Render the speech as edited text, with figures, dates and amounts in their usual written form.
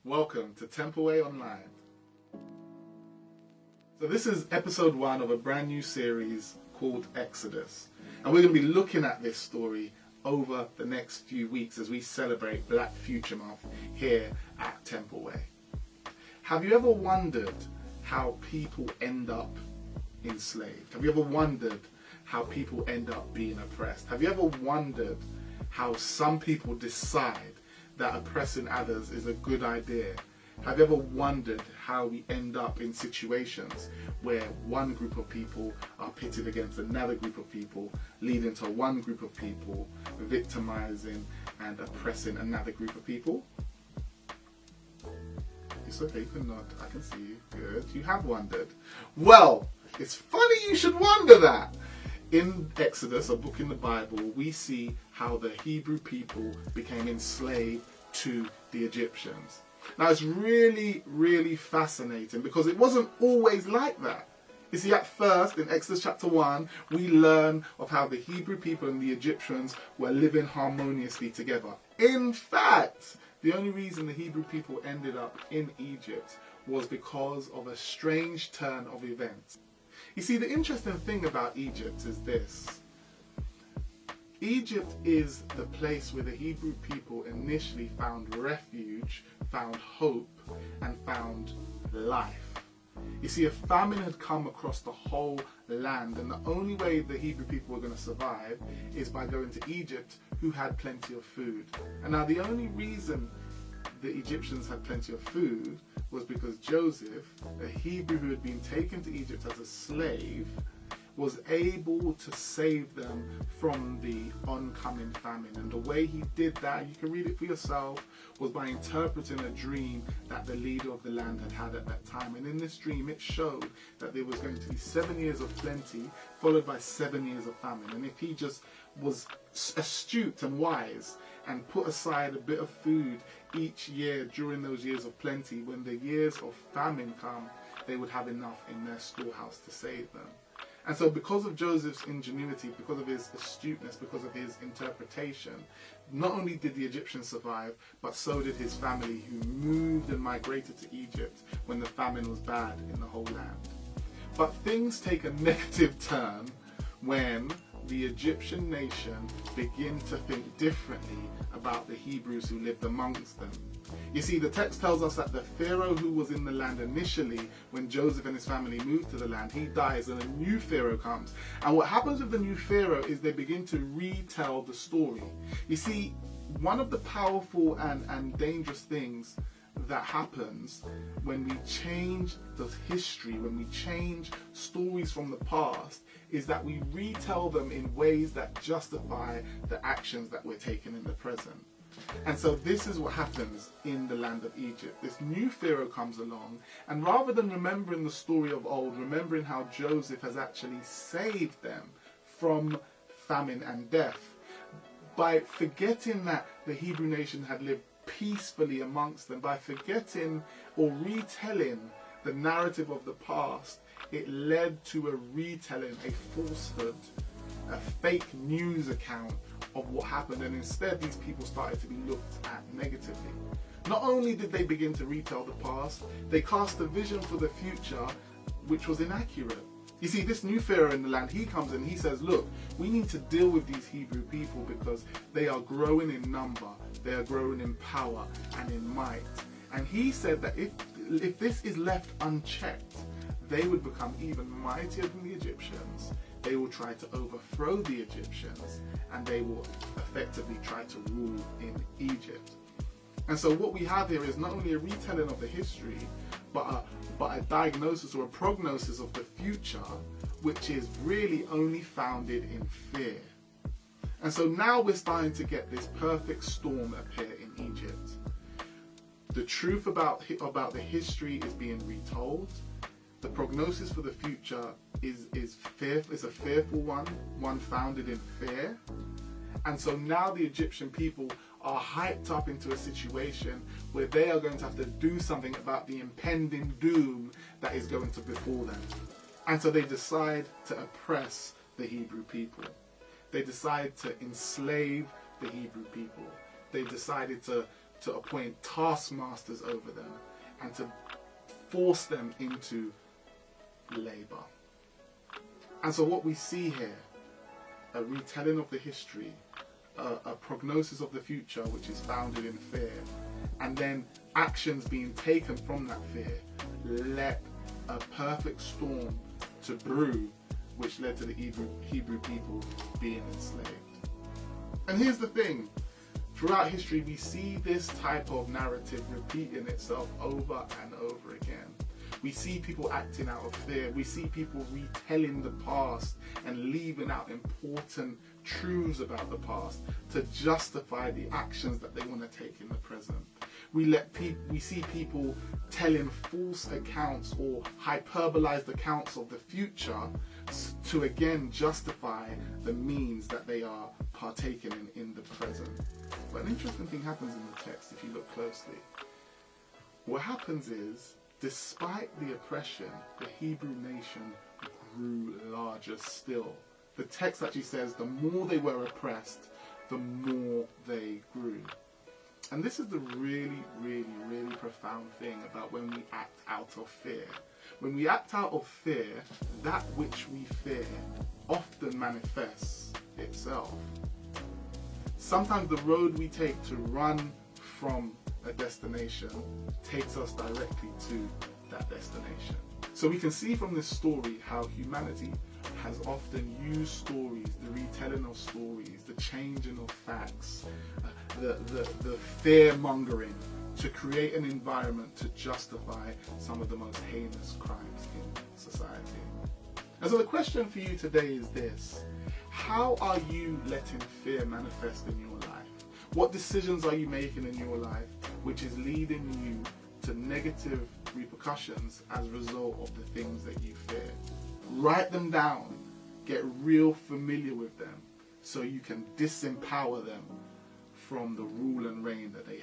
Welcome to Templeway Online. So this is episode 1 of a brand new series called Exodus. And we're going to be looking at this story over the next few weeks as we celebrate Black Future Month here at Templeway. Have you ever wondered how people end up enslaved? Have you ever wondered how people end up being oppressed? Have you ever wondered how some people decide that oppressing others is a good idea? Have you ever wondered how we end up in situations where one group of people are pitted against another group of people, leading to one group of people victimizing and oppressing another group of people? It's okay, you can nod, I can see you. Good, you have wondered. Well, it's funny you should wonder that. In Exodus, a book in the Bible, we see how the Hebrew people became enslaved to the Egyptians. Now it's really, really fascinating because it wasn't always like that. You see, at first, in Exodus chapter 1, we learn of how the Hebrew people and the Egyptians were living harmoniously together. In fact, the only reason the Hebrew people ended up in Egypt was because of a strange turn of events. You see, the interesting thing about Egypt is this. Egypt is the place where the Hebrew people initially found refuge, found hope, and found life. You see, a famine had come across the whole land, and the only way the Hebrew people were going to survive is by going to Egypt, who had plenty of food. And now the only reason the Egyptians had plenty of food was because Joseph, a Hebrew who had been taken to Egypt as a slave, was able to save them from the oncoming famine. And the way he did that, you can read it for yourself, was by interpreting a dream that the leader of the land had had at that time. And in this dream, it showed that there was going to be 7 years of plenty, followed by 7 years of famine. And if he just was astute and wise and put aside a bit of food each year during those years of plenty, when the years of famine come, they would have enough in their storehouse to save them. And so because of Joseph's ingenuity, because of his astuteness, because of his interpretation, not only did the Egyptians survive, but so did his family, who moved and migrated to Egypt when the famine was bad in the whole land. But things take a negative turn when the Egyptian nation begin to think differently about the Hebrews who lived amongst them. You see, the text tells us that the Pharaoh who was in the land initially, when Joseph and his family moved to the land, he dies and a new Pharaoh comes. And what happens with the new Pharaoh is they begin to retell the story. You see, one of the powerful and dangerous things that happens when we change the history, when we change stories from the past, is that we retell them in ways that justify the actions that we're taking in the present. And so this is what happens in the land of Egypt. This new Pharaoh comes along, and rather than remembering the story of old, remembering how Joseph has actually saved them from famine and death, by forgetting that the Hebrew nation had lived peacefully amongst them, by forgetting or retelling the narrative of the past, it led to a retelling, a falsehood, a fake news account of what happened, and instead these people started to be looked at negatively. Not only did they begin to retell the past, they cast a vision for the future which was inaccurate. You see, this new Pharaoh in the land, he comes and he says, look, we need to deal with these Hebrew people because they are growing in number, they are growing in power and in might. And he said that if this is left unchecked, they would become even mightier than the Egyptians. They will try to overthrow the Egyptians, and they will effectively try to rule in Egypt. And so what we have here is not only a retelling of the history, but a diagnosis or a prognosis of the future, which is really only founded in fear. And so now we're starting to get this perfect storm appear in Egypt. The truth about the history is being retold. The prognosis for the future is a fearful one founded in fear. And so now the Egyptian people are hyped up into a situation where they are going to have to do something about the impending doom that is going to befall them. And so they decide to oppress the Hebrew people. They decide to enslave the Hebrew people. They decided to to appoint taskmasters over them and to force them into labor. And so what we see here, a retelling of the history, a prognosis of the future which is founded in fear, and then actions being taken from that fear, led a perfect storm to brew, which led to the Hebrew people being enslaved. And here's the thing, throughout history we see this type of narrative repeating itself over and over again. We see people acting out of fear. We see people retelling the past and leaving out important truths about the past to justify the actions that they want to take in the present. We see people telling false accounts or hyperbolized accounts of the future to again justify the means that they are partaking in the present. But an interesting thing happens in the text if you look closely. What happens is, despite the oppression, the Hebrew nation grew larger still. The text actually says the more they were oppressed, the more they grew. And this is the really, really, really profound thing about when we act out of fear. When we act out of fear, that which we fear often manifests itself. Sometimes the road we take to run from a destination takes us directly to that destination. So we can see from this story how humanity has often used stories, the retelling of stories, the changing of facts, the fear-mongering to create an environment to justify some of the most heinous crimes in society. And so the question for you today is this: how are you letting fear manifest in your life? What decisions are you making in your life which is leading you to negative repercussions as a result of the things that you fear? Write them down, get real familiar with them so you can disempower them from the rule and reign that they